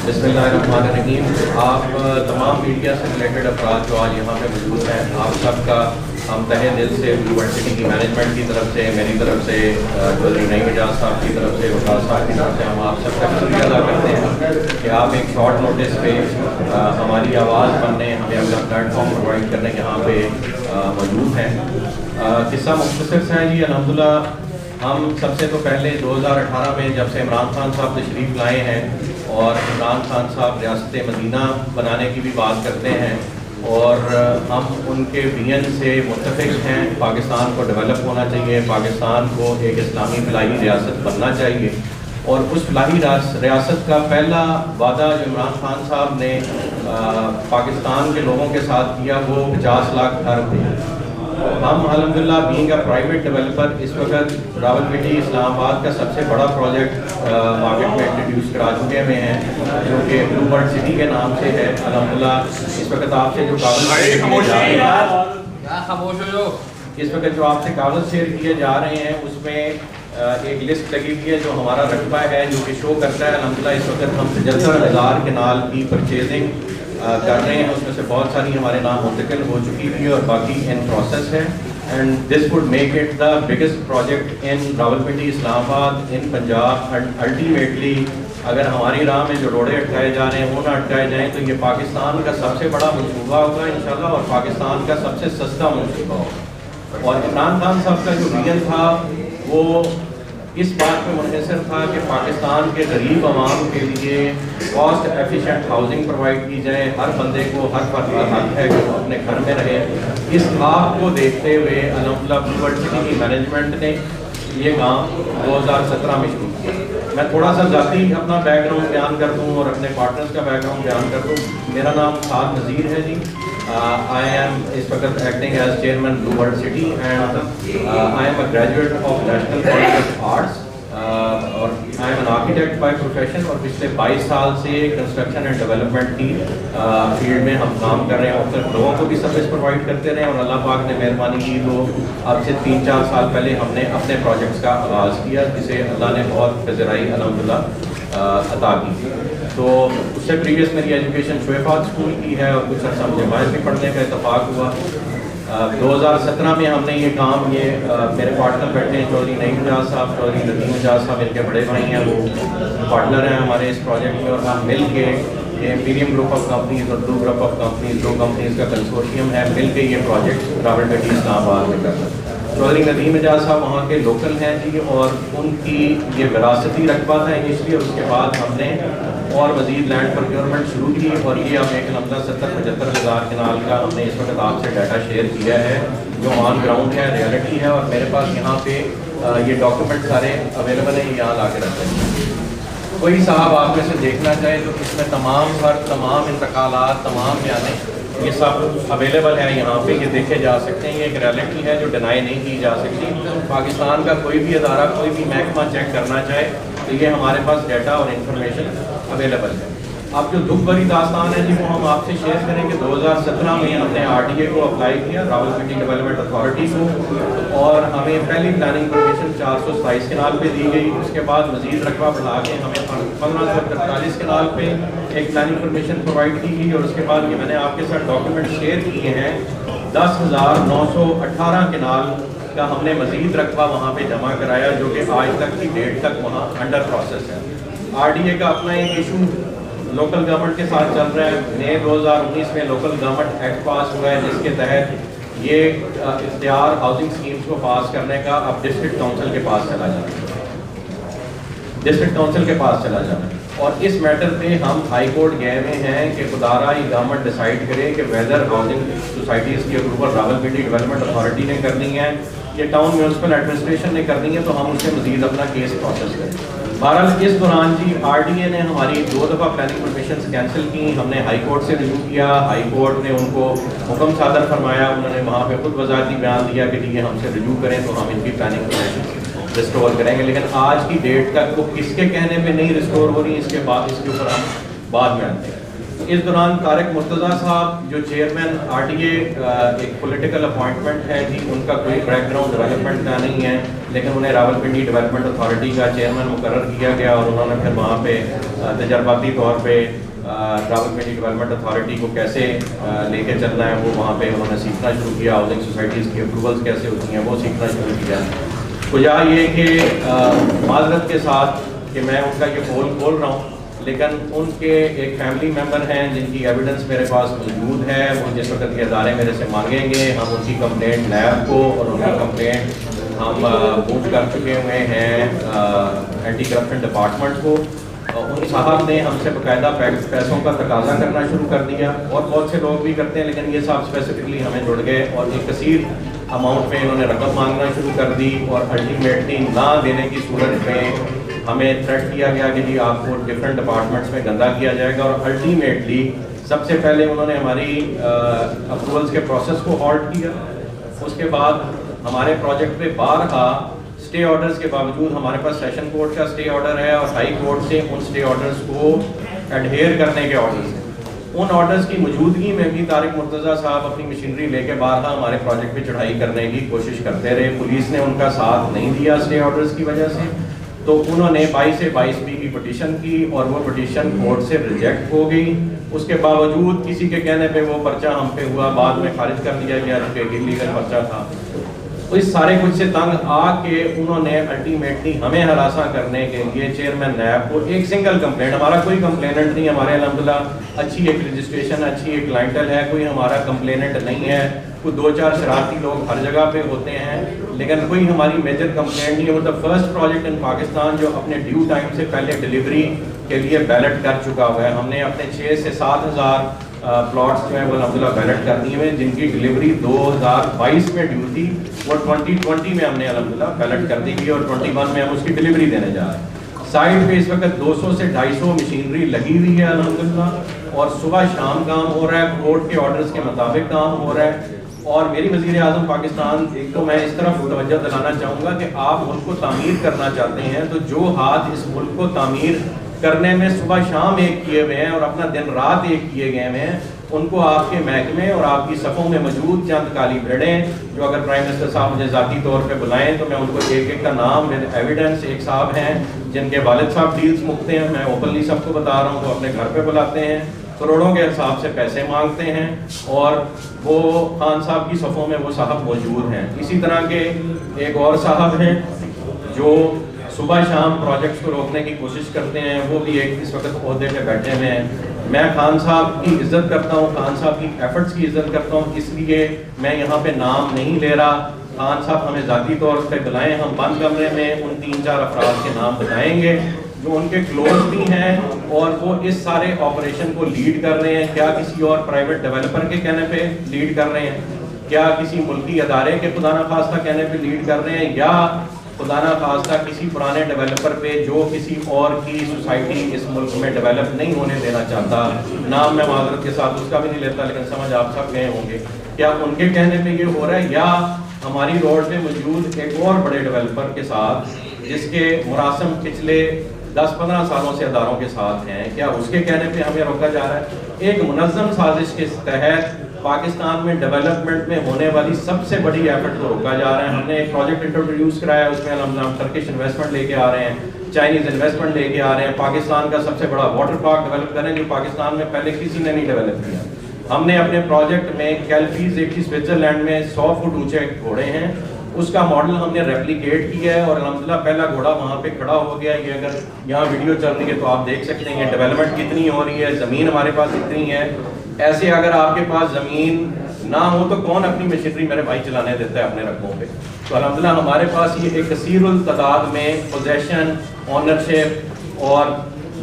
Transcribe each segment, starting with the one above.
بسم اللہ الرحمن الرحیم. آپ تمام میڈیا سے ریلیٹڈ افراد جو آج یہاں پہ موجود ہیں، آپ سب کا ہم تہہ دل سے یونیورسٹی کی مینجمنٹ کی طرف سے، میری طرف سے، چودھری نعیم اعجاز صاحب کی طرف سے، وقاص صاحب کی طرف سے ہم آپ سب کا شکریہ ادا کرتے ہیں کہ آپ ایک شارٹ نوٹس پہ ہماری آواز بننے، ہمیں اپنا پلیٹ فارم پرووائڈ کرنے یہاں پہ موجود ہیں. قصہ مختصر سے ہے جی. الحمدللہ ہم سب سے تو پہلے 2018 میں جب سے عمران خان صاحب تشریف لائے ہیں اور عمران خان صاحب ریاست مدینہ بنانے کی بھی بات کرتے ہیں، اور ہم ان کے ویژن سے متفق ہیں. پاکستان کو ڈیولپ ہونا چاہیے، پاکستان کو ایک اسلامی فلاحی ریاست بننا چاہیے، اور اس فلاحی ریاست کا پہلا وعدہ جو عمران خان صاحب نے پاکستان کے لوگوں کے ساتھ کیا وہ 50 لاکھ گھر تھے. ہم الحمدللہ بینگ اے پرائیویٹ ڈیولپر اس وقت راولپنڈی اسلام آباد کا سب سے بڑا پروجیکٹ مارکیٹ میں انٹروڈیوس کرا چکے ہوئے ہیں، جو کہ بلو برڈ سٹی کے نام سے ہے. الحمدللہ اس وقت آپ سے جو کاغذ شیئر کیے جا رہے ہیں اس میں ایک لسٹ لگی ہوئی ہے جو ہمارا رقبہ ہے، جو کہ شو کرتا ہے الحمدللہ اس وقت ہم 75,000 کنال کی پرچیزنگ کر رہے ہیں. اس میں سے بہت ساری ہمارے نام منتقل ہو چکی ہوئی ہے اور باقی ان پروسیس ہے. And this would make it the biggest project in Rawalpindi Islamabad in Punjab. Ultimately اگر ہماری راہ میں جو روڑے اٹکائے جا رہے ہیں وہ نہ اٹکائے جائیں تو یہ پاکستان کا سب سے بڑا منصوبہ ہوگا انشاءاللہ، اور پاکستان کا سب سے سستا منصوبہ ہوگا. اور عمران خان صاحب کا جو ویژن تھا وہ اس بات پہ منحصر تھا کہ پاکستان کے غریب عوام کے لیے کاسٹ ایفیشینٹ ہاؤسنگ پرووائڈ کی جائے. ہر بندے کو ہر فرد کا حق ہے کہ وہ اپنے گھر میں رہے. اس خواب کو دیکھتے ہوئے الحمدللہ بلو برڈ سٹی کی مینجمنٹ نے یہ کام 2017 میں شروع کیا. میں تھوڑا سا ذاتی اپنا بیک گراؤنڈ بیان کر دوں اور اپنے پارٹنرز کا بیک گراؤنڈ بیان کر دوں. میرا نام سعد نذیر ہے جی. I am اس وقت acting as chairman Blue Bird City and I am a graduate of National College of Arts اور I am an architect by profession. اور پچھلے 22 سال سے کنسٹرکشن اینڈ ڈیولپمنٹ کی فیلڈ میں ہم کام کر رہے ہیں، مختلف لوگوں کو بھی سروس پرووائڈ کرتے رہے. اور اللہ پاک نے مہربانی کی تو اب سے 3-4 سال پہلے ہم نے اپنے پروجیکٹس کا آغاز کیا جسے اللہ نے بہت پذیرائی الحمدللہ عطا کی. تو اس سے پریویس میری ایجوکیشن شعیفات اسکول کی ہے اور کچھ عرصہ مجھے باہر بھی پڑھنے کا اتفاق ہوا. 2017 میں ہم نے یہ کام میرے پارٹنر بیٹھے ہیں چودھری نعیم اعجاز صاحب، چودھری ندیم اعجاز صاحب ان کے بڑے بھائی ہیں، وہ پارٹنر ہیں ہمارے اس پروجیکٹ میں. اور ہم مل کے یہ امپیریم گروپ آف کمپنیز اور بلو گروپ آف کمپنیز، 2 کمپنیز کا کنسورشیم ہے، مل کے یہ پروجیکٹ راولپنڈی اسلام آباد میں کر رہے ہیں. چودھری ندیم اعجاز صاحب وہاں کے لوکل ہیں جی، اور ان کی یہ وراثتی رقبہ تھا انیشلی، اور اس کے بعد ہم نے اور مزید لینڈ پروکیورمنٹ شروع کی. اور یہ ہم ایک الحمدللہ 70-75 ہزار کنال کا ہم نے اس وقت آپ سے ڈیٹا شیئر کیا ہے جو آن گراؤنڈ ہے، ریالٹی ہے. اور میرے پاس یہاں پہ یہ ڈاکومنٹ سارے اویلیبل ہیں، یہاں لا کے رکھتے ہیں. کوئی صاحب آپ میں سے دیکھنا چاہے تو اس میں تمام انتقالات، تمام بیانے یہ سب اویلیبل ہے یہاں پہ، یہ دیکھے جا سکتے ہیں. یہ ایک ریالٹی ہے جو ڈینائی نہیں کی جا سکتی. پاکستان کا کوئی بھی ادارہ، کوئی بھی محکمہ چیک کرنا چاہے تو یہ ہمارے پاس ڈیٹا اور انفارمیشن اویلیبل ہے. اب جو دکھ بھری داستان ہے جی وہ ہم آپ سے شیئر کریں کہ 2017 میں ہم نے RDA کو اپلائی کیا، راولپنڈی ڈیولپمنٹ اتھارٹی کو، اور ہمیں پہلی پلاننگ پرمیشن 427 کنال پہ دی گئی. اس کے بعد مزید رقبہ بڑھا کے ہمیں 1543 کنال پہ ایک پلاننگ پرمیشن پرووائڈ کی گئی. اور اس کے بعد یہ میں نے آپ کے ساتھ ڈاکیومنٹ شیئر کیے ہیں، 10,918 کنال کا ہم نے مزید رقبہ وہاں پہ جمع کرایا، جو کہ آج تک کی ڈیٹ تک وہاں انڈر پروسیس ہے. RDA کا اپنا ایک ایشو لوکل گورنمنٹ کے ساتھ چل رہا ہے. مئی 2019 میں لوکل گورنمنٹ ایکٹ پاس ہوا ہے جس کے تحت یہ اختیار ہاؤسنگ اسکیمز کو پاس کرنے کا اب ڈسٹرکٹ کونسل کے پاس چلا جانا ہے. اور اس میٹر پہ ہم ہائی کورٹ گئے ہوئے ہیں کہ خدارہ یہ گورنمنٹ ڈیسائیڈ کرے کہ ویدر ہاؤسنگ سوسائٹیز کی اپروول راولپنڈی ڈیولپمنٹ اتھارٹی نے کرنی ہے یا ٹاؤن میونسپل ایڈمنسٹریشن نے کرنی ہے، تو ہم اس سے مزید اپنا کیس پروسیس کریں. بہرحال اس دوران جی RDA نے ہماری 2 دفعہ پلاننگ پرمیشنز کینسل کی. ہم نے ہائی کورٹ سے رجوع کیا، ہائی کورٹ نے ان کو حکم صادر فرمایا. انہوں نے وہاں پہ خود وضاحتی بیان دیا کہ یہ ہم سے رجوع کریں تو ہم ان کی پلاننگ پرمیشن ریسٹور کریں گے. لیکن آج کی ڈیٹ تک وہ کس کے کہنے پہ نہیں ریسٹور ہو رہی، اس کے اوپر ہم بعد میں آتے ہیں. اس دوران طارق مرتضیٰ صاحب جو چیئرمین RDA ایک پولیٹیکل اپوائنٹمنٹ ہے جی، ان کا کوئی بیک گراؤنڈ ڈیولپمنٹ کا نہیں ہے. لیکن انہیں راولپنڈی ڈیولپمنٹ اتھارٹی کا چیئرمین مقرر کیا گیا اور انہوں نے پھر وہاں پہ تجرباتی طور پہ راولپنڈی ڈیولپمنٹ اتھارٹی کو کیسے لے کے چلنا ہے وہ وہاں پہ انہوں نے سیکھنا شروع کیا. ہاؤسنگ سوسائٹیز کی اپروولس کیسے ہوتی ہیں وہ سیکھنا شروع کیا. وجہ یہ کہ معذرت کے ساتھ کہ میں ان کا یہ پول کھول رہا ہوں، لیکن ان کے ایک فیملی ممبر ہیں جن کی ایویڈنس میرے پاس موجود ہے. وہ جس وقت یہ ادارے میرے سے مانگیں گے ہم ان کی کمپلینٹ نیب کو اور ان کی کمپلینٹ ہم موو کر چکے ہوئے ہیں اینٹی کرپشن ڈپارٹمنٹ کو. ان صاحب نے ہم سے باقاعدہ پیسوں کا تقاضا کرنا شروع کر دیا اور بہت سے لوگ بھی کرتے ہیں، لیکن یہ صاحب اسپیسیفکلی ہمیں جڑ گئے اور ایک کثیر اماؤنٹ میں انہوں نے رقم مانگنا شروع کر دی اور الٹیمیٹلی نہ دینے کی صورت میں ہمیں تھریٹ کیا گیا کہ جی آپ کو ڈفرینٹ ڈپارٹمنٹس میں گندہ کیا جائے گا. اور الٹیمیٹلی سب سے پہلے انہوں نے ہماری اپروولس کے پروسیس کو ہالٹ کیا. اس کے بعد ہمارے پروجیکٹ پہ بارہا اسٹے آرڈرز کے باوجود ہمارے پاس سیشن کورٹ کا اسٹے آرڈر ہے اور ہائی کورٹ سے ان اسٹے آرڈرز کو ایڈہیئر کرنے کے آرڈرز ہیں. ان آرڈرز کی موجودگی میں بھی طارق مرتضیٰ صاحب اپنی مشینری لے کے بارہا ہمارے پروجیکٹ پہ چڑھائی کرنے کی کوشش کرتے رہے. پولیس نے ان کا ساتھ نہیں دیا اسٹے آرڈرز کی وجہ سے، تو انہوں نے 22/22 کی پٹیشن کی اور وہ پٹیشن کورٹ سے ریجیکٹ ہو گئی. اس کے باوجود کسی کے کہنے پہ وہ پرچہ ہم پہ ہوا، بعد میں خارج کر دیا گیا کہ انلیگل پرچہ تھا. اس سارے کچھ سے تنگ آ کے انہوں نے الٹیمیٹلی ہمیں ہراساں کرنے کے لیے چیئرمین نیب کو ایک سنگل کمپلینٹ، ہمارا کوئی کمپلیننٹ نہیں، ہمارے الحمدللہ اچھی ایک رجسٹریشن اچھی ایک کلائنٹل ہے، کوئی ہمارا کمپلیننٹ نہیں ہے. کوئی 2-4 شرارتی لوگ ہر جگہ پہ ہوتے ہیں لیکن کوئی ہماری میجر کمپلینٹ نہیں ہے. وہ دا فرسٹ پروجیکٹ ان پاکستان جو اپنے ڈیو ٹائم سے پہلے ڈلیوری کے لیے بیلٹ کر چکا ہوا ہے. ہم نے اپنے 6 سے 7 ہزار پلاٹس جو ہیں وہ الحمدللہ بیلٹ کر دیے ہوئے جن کی ڈلیوری 2022 میں ڈیو تھی. وہ 2020 میں ہم نے الحمدللہ بیلٹ کر دی گئی اور 21 میں ہم اس کی ڈلیوری دینے جا رہے ہیں. سائٹ پہ اس وقت 200 سے 250 مشینری لگی ہوئی ہے الحمدللہ اور صبح شام کام ہو رہا ہے، کورٹ کے آرڈرز کے مطابق کام ہو رہا ہے. اور میری وزیر اعظم پاکستان ایک تو میں اس طرف توجہ دلانا چاہوں گا کہ آپ ملک کو تعمیر کرنا چاہتے ہیں تو جو ہاتھ اس ملک کو تعمیر کرنے میں صبح شام ایک کیے ہوئے ہیں اور اپنا دن رات ایک کیے گئے ہیں، ان کو آپ کے محکمے اور آپ کی صفوں میں موجود چند کالی بھیڑیں جو اگر پرائم منسٹر صاحب مجھے ذاتی طور پہ بلائیں تو میں ان کو ایک ایک کا نام ود ایویڈنس. ایک صاحب ہیں جن کے والد صاحب ڈیلز مکتے ہیں، میں اوپنلی سب کو بتا رہا ہوں، وہ اپنے گھر پہ بلاتے ہیں، کروڑوں کے حساب سے پیسے مانگتے ہیں اور وہ خان صاحب کی صفوں میں وہ صاحب موجود ہیں. اسی طرح کے ایک اور صاحب ہیں جو صبح شام پروجیکٹس کو روکنے کی کوشش کرتے ہیں، وہ بھی ایک اس وقت عہدے پہ بیٹھے ہوئے ہیں. میں خان صاحب کی عزت کرتا ہوں، خان صاحب کی ایفرٹس کی عزت کرتا ہوں، اس لیے میں یہاں پہ نام نہیں لے رہا. خان صاحب ہمیں ذاتی طور پہ بلائیں، ہم بند کمرے میں ان 3-4 افراد کے نام بتائیں گے جو ان کے کلوز بھی ہیں اور وہ اس سارے آپریشن کو لیڈ کر رہے ہیں. کیا کسی اور پرائیویٹ ڈیولپر کے کہنے پہ لیڈ کر رہے ہیں، کیا کسی ملکی ادارے کے خدا نخواستہ کہنے پہ لیڈ کر رہے ہیں، یا خدا نخواستہ کسی پرانے ڈیولپر پہ جو کسی اور کی سوسائٹی اس ملک میں ڈیولپ نہیں ہونے دینا چاہتا. نام میں معذرت کے ساتھ اس کا بھی نہیں لیتا لیکن سمجھ آپ سب گئے ہوں گے. کیا ان کے کہنے پہ یہ ہو رہا ہے یا ہماری روڈ پہ موجود ایک اور بڑے ڈیولپر کے ساتھ جس کے مراسم پچھلے 10-15 سالوں سے اداروں کے ساتھ ہیں، کیا اس کے کہنے پہ ہمیں روکا جا رہا ہے؟ ایک منظم سازش کے تحت پاکستان میں ڈیولپمنٹ میں ہونے والی سب سے بڑی ایفرٹ کو روکا جا رہا ہے. ہم نے ایک پروجیکٹ انٹروڈیوس کرایا، اس میں ہم ٹرکش انویسٹمنٹ لے کے آ رہے ہیں، چائنیز انویسٹمنٹ لے کے آ رہے ہیں. پاکستان کا سب سے بڑا واٹر پارک ڈیولپ کریں جو پاکستان میں پہلے کسی نے نہیں ڈیولپ کیا. ہم نے اپنے پروجیکٹ میں کیلفیز ایک سوئٹزرلینڈ میں 100 فٹ اونچے گھوڑے ہیں، اس کا ماڈل ہم نے ریپلیکیٹ کیا ہے اور الحمدللہ پہلا گھوڑا وہاں پہ کھڑا ہو گیا. یہ اگر یہاں ویڈیو چل رہی ہے تو آپ دیکھ سکتے ہیں ڈیولپمنٹ کتنی ہو رہی ہے، زمین ہمارے پاس اتنی ہے. ایسے اگر آپ کے پاس زمین نہ ہو تو کون اپنی مشینری میرے بھائی چلانے دیتا ہے اپنے رقبوں پہ؟ تو الحمدللہ ہمارے پاس یہ ایک کثیر التعداد میں پوزیشن، اونرشپ اور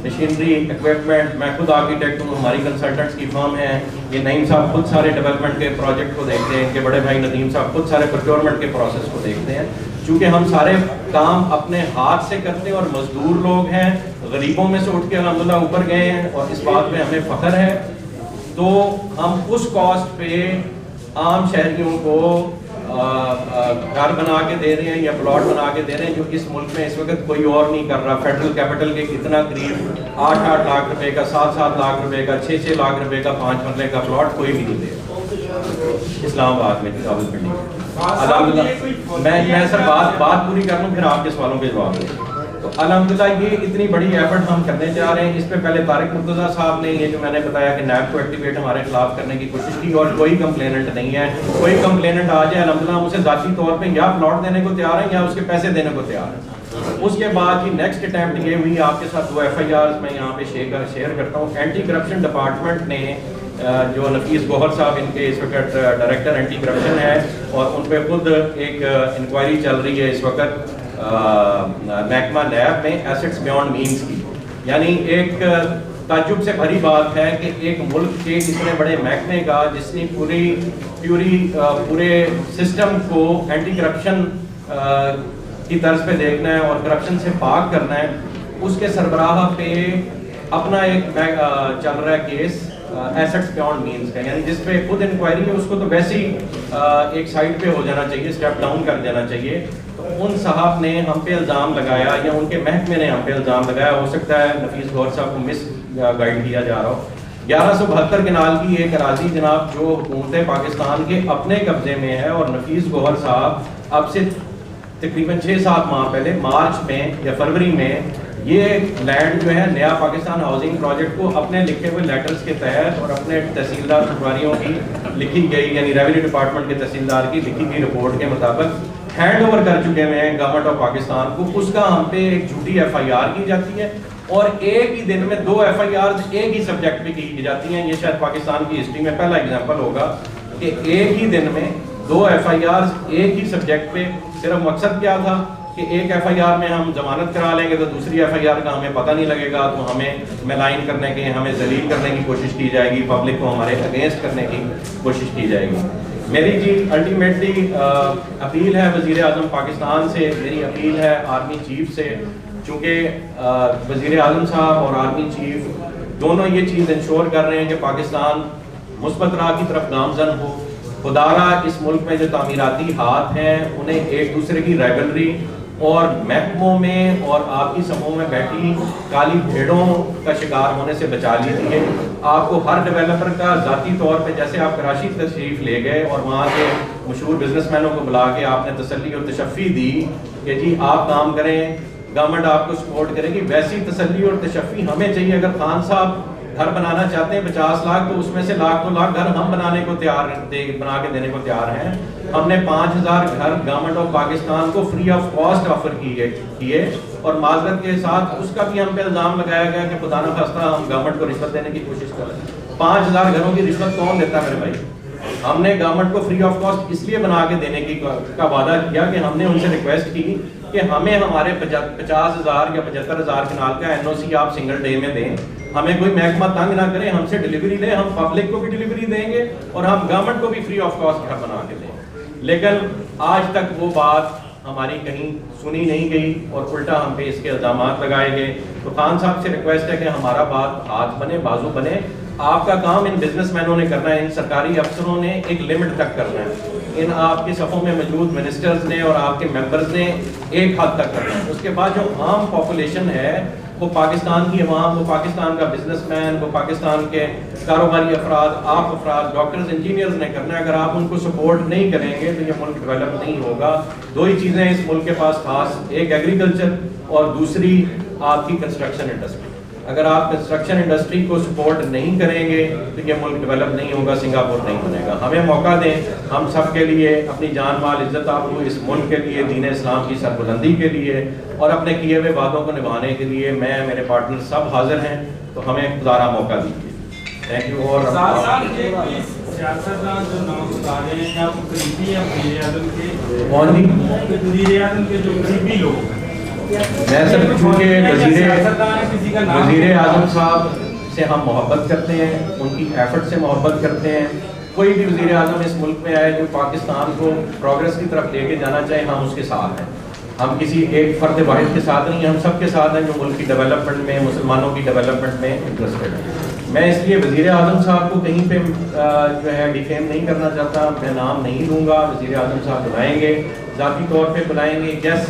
مشینری ایکوپمنٹ. میں خود آرکیٹیکٹ ہوں، ہماری کنسلٹنٹس کی فرم ہے. یہ نعیم صاحب خود سارے ڈیولپمنٹ کے پروجیکٹ کو دیکھتے ہیں، ان کے بڑے بھائی ندیم صاحب خود سارے پروکیورمنٹ کے پروسیس کو دیکھتے ہیں. چونکہ ہم سارے کام اپنے ہاتھ سے کرتے ہیں اور مزدور لوگ ہیں، غریبوں میں سے اٹھ کے الحمدللہ اوپر گئے ہیں اور اس بات پہ ہمیں فخر ہے. تو ہم اس کاسٹ پہ عام شہریوں کو گھر بنا کے دے رہے ہیں یا پلاٹ بنا کے دے رہے ہیں جو اس ملک میں اس وقت کوئی اور نہیں کر رہا. فیڈرل کیپٹل کے اتنا قریب 8-8 لاکھ روپے کا، 7-7 لاکھ روپے کا، 6-6 لاکھ روپے کا 5 مرلے کا پلاٹ کوئی بھی نہیں دے رہا اسلام آباد میں، راولپنڈی میں. میں سر بات پوری کر لوں پھر آپ کے سوالوں کے جواب دیں. تو الحمدللہ یہ اتنی بڑی ایفرٹ ہم کرنے جا رہے ہیں. اس پہ پہلے طارق مرتضیٰ صاحب نے یہ جو میں نے بتایا کہ نیب کو ایکٹیویٹ ہمارے خلاف کرنے کی کوشش کی اور کوئی کمپلیننٹ نہیں ہے. کوئی کمپلیننٹ آ جائے الحمدللہ ہم اسے ذاتی طور پہ یا پلاٹ دینے کو تیار ہیں یا اس کے پیسے دینے کو تیار ہیں. اس کے بعد کی نیکسٹ اٹیمپٹ یہ ہوئی آپ کے ساتھ 2 FIRs میں یہاں پہ شیئر کرتا ہوں. اینٹی کرپشن ڈپارٹمنٹ نے جو نفیس گوہر صاحب ان کے اس وقت ڈائریکٹر اینٹی کرپشن ہے اور ان پہ خود ایک انکوائری چل رہی ہے اس وقت محکمہ نیب میں ایسٹس بیونڈ مینز کی. یعنی ایک تعجب سے بھری بات ہے کہ ایک ملک کے اتنے بڑے محکمے کا جس نے پورے سسٹم کو اینٹی کرپشن کی طرز پہ دیکھنا ہے اور کرپشن سے پاک کرنا ہے, اس کے سربراہ پہ اپنا ایک چل رہا ہے کیس ایسٹس بیونڈ مینز کا. یعنی جس پہ خود انکوائری ہے اس کو تو ویسے ہی ایک سائڈ پہ ہو جانا چاہیے, اسٹیپ ڈاؤن کر دینا چاہیے. تو ان صاحب نے ہم پہ الزام لگایا یا ان کے محکمے نے ہم پہ الزام لگایا, ہو سکتا ہے نفیس گوہر صاحب کو مس گائیڈ کیا جا رہا ہو. 1172 کنال کی ایک اراضی جناب جو حکومت پاکستان کے اپنے قبضے میں ہے اور نفیس گوہر صاحب اب سے تقریباً 6-7 ماہ پہلے مارچ میں یا فروری میں یہ لینڈ جو ہے نیا پاکستان ہاؤسنگ پروجیکٹ کو اپنے لکھے ہوئے لیٹرز کے تحت اور اپنے تحصیلدار پٹواریوں کی لکھی گئی یعنی ریونیو ڈپارٹمنٹ کے تحصیلدار کی لکھی گئی رپورٹ کے مطابق ہینڈ اوور کر چکے ہیں گورنمنٹ آف پاکستان کو. اس کا ہم پہ ایک جھوٹی FIR کی جاتی ہے اور ایک ہی دن میں 2 FIRs ایک ہی سبجیکٹ پہ کی جاتی ہیں. یہ شاید پاکستان کی ہسٹری میں پہلا ایگزامپل ہوگا کہ ایک ہی دن میں 2 FIRs ایک ہی سبجیکٹ پہ. صرف مقصد کیا تھا کہ ایک FIR میں ہم ضمانت کرا لیں گے تو دوسری FIR کا ہمیں پتہ نہیں لگے گا, تو ہمیں ملائن کرنے کے ہمیں ذلیل کرنے کی کوشش کی جائے گی, پبلک کو ہمارے اگینسٹ کرنے کی کوشش کی جائے گی. میری جی الٹیمیٹلی اپیل ہے وزیر اعظم پاکستان سے, میری اپیل ہے آرمی چیف سے, چونکہ وزیر اعظم صاحب اور آرمی چیف دونوں یہ چیز انشور کر رہے ہیں کہ پاکستان مثبت راہ کی طرف گامزن ہو. خدا را اس ملک میں جو تعمیراتی ہاتھ ہیں انہیں ایک دوسرے کی رائولری اور محکموں میں اور آپ کی سموں میں بیٹھی کالی بھیڑوں کا شکار ہونے سے بچا لیجیے. آپ کو ہر ڈیولپر کا ذاتی طور پہ جیسے آپ کراچی تشریف لے گئے اور وہاں کے مشہور بزنس مینوں کو بلا کے آپ نے تسلی اور تشفی دی کہ جی آپ کام کریں, گورنمنٹ آپ کو سپورٹ کرے گی, ویسی تسلی اور تشفی ہمیں چاہیے. اگر خان صاحب گھر بنانا چاہتے ہیں 50 لاکھ تو اس میں سے 1-2 لاکھ گھر ہم بنانے کو تیار بنا کے دینے کو تیار ہیں. ہم نے 5000 گھر گورنمنٹ آف پاکستان کو فری آف کاسٹ آفر کیے اور معذرت کے ساتھ اس کا بھی ہم پہ الزام لگایا گیا کہ خدا نخواستہ ہم گورنمنٹ کو رشوت دینے کی کوشش کر رہے ہیں. 5000 گھروں کی رشوت کون دیتا ہے میرے بھائی؟ ہم نے گورنمنٹ کو فری آف کاسٹ اس لیے بنا کے دینے کا وعدہ کیا کہ ہم نے ان سے ریکویسٹ کی کہ ہمیں ہمارے 50,000 یا 75,000 کنال کا NOC آپ سنگل ڈے میں دیں, ہمیں کوئی محکمہ تنگ نہ کرے, ہم سے ڈلیوری لیں, ہم پبلک کو بھی ڈلیوری دیں گے اور ہم گورنمنٹ کو بھی فری آف کاسٹ گھر بنا کے دیں. لیکن آج تک وہ بات ہماری کہیں سنی نہیں گئی اور الٹا ہم پہ اس کے الزامات لگائے گئے. تو خان صاحب سے ریکویسٹ ہے کہ ہمارا بات ہاتھ بنے, بازو بنے. آپ کا کام ان بزنس مینوں نے کرنا ہے, ان سرکاری افسروں نے ایک لمٹ تک کرنا ہے, ان آپ کے صفوں میں موجود منسٹرز نے اور آپ کے ممبرز نے ایک حد تک کرنا ہے. اس کے بعد جو عام پاپولیشن ہے وہ پاکستان کی عوام, وہ پاکستان کا بزنس مین, وہ پاکستان کے کاروباری افراد, آپ افراد, ڈاکٹرز, انجینئرز نے کرنا ہے. اگر آپ ان کو سپورٹ نہیں کریں گے تو یہ ملک ڈیولپ نہیں ہوگا. 2 ہی چیزیں اس ملک کے پاس خاص, ایک ایگریکلچر اور دوسری آپ کی کنسٹرکشن انڈسٹری. اگر آپ کنسٹرکشن انڈسٹری کو سپورٹ نہیں کریں گے تو یہ ملک ڈیولپ نہیں ہوگا, سنگاپور نہیں بنے گا. ہمیں موقع دیں, ہم سب کے لیے اپنی جان مال عزت آبرو اس ملک کے لیے, دین اسلام کی سربلندی کے لیے اور اپنے کیے ہوئے وعدوں کو نبھانے کے لیے میں, میرے پارٹنر سب حاضر ہیں. تو ہمیں خدا موقع دیجیے. Thank you. اور سیاستدان جو نام بتا رہے ہیں آپ قریبی ہیں وزیر اعظم کے, کون جی؟ وزیر اعظم کے جو قریبی لوگ ہیں, میں سر چونکہ وزیر اعظم صاحب سے ہم محبت کرتے ہیں, ان کی ایفرٹ سے محبت کرتے ہیں. کوئی بھی وزیر اعظم اس ملک میں آئے جو پاکستان کو پروگریس کی طرف لے کے جانا چاہے, ہم اس کے ساتھ ہیں. ہم کسی ایک فرد واحد کے ساتھ نہیں, ہم سب کے ساتھ ہیں جو ملک کی ڈیولپمنٹ میں, مسلمانوں کی ڈیولپمنٹ میں انٹرسٹڈ ہیں. میں اس لیے وزیر اعظم صاحب کو کہیں پہ جو ہے ڈیفیم نہیں کرنا چاہتا, میں نام نہیں لوں گا. وزیر اعظم صاحب بلائیں گے, ذاتی طور پہ بلائیں گے. یس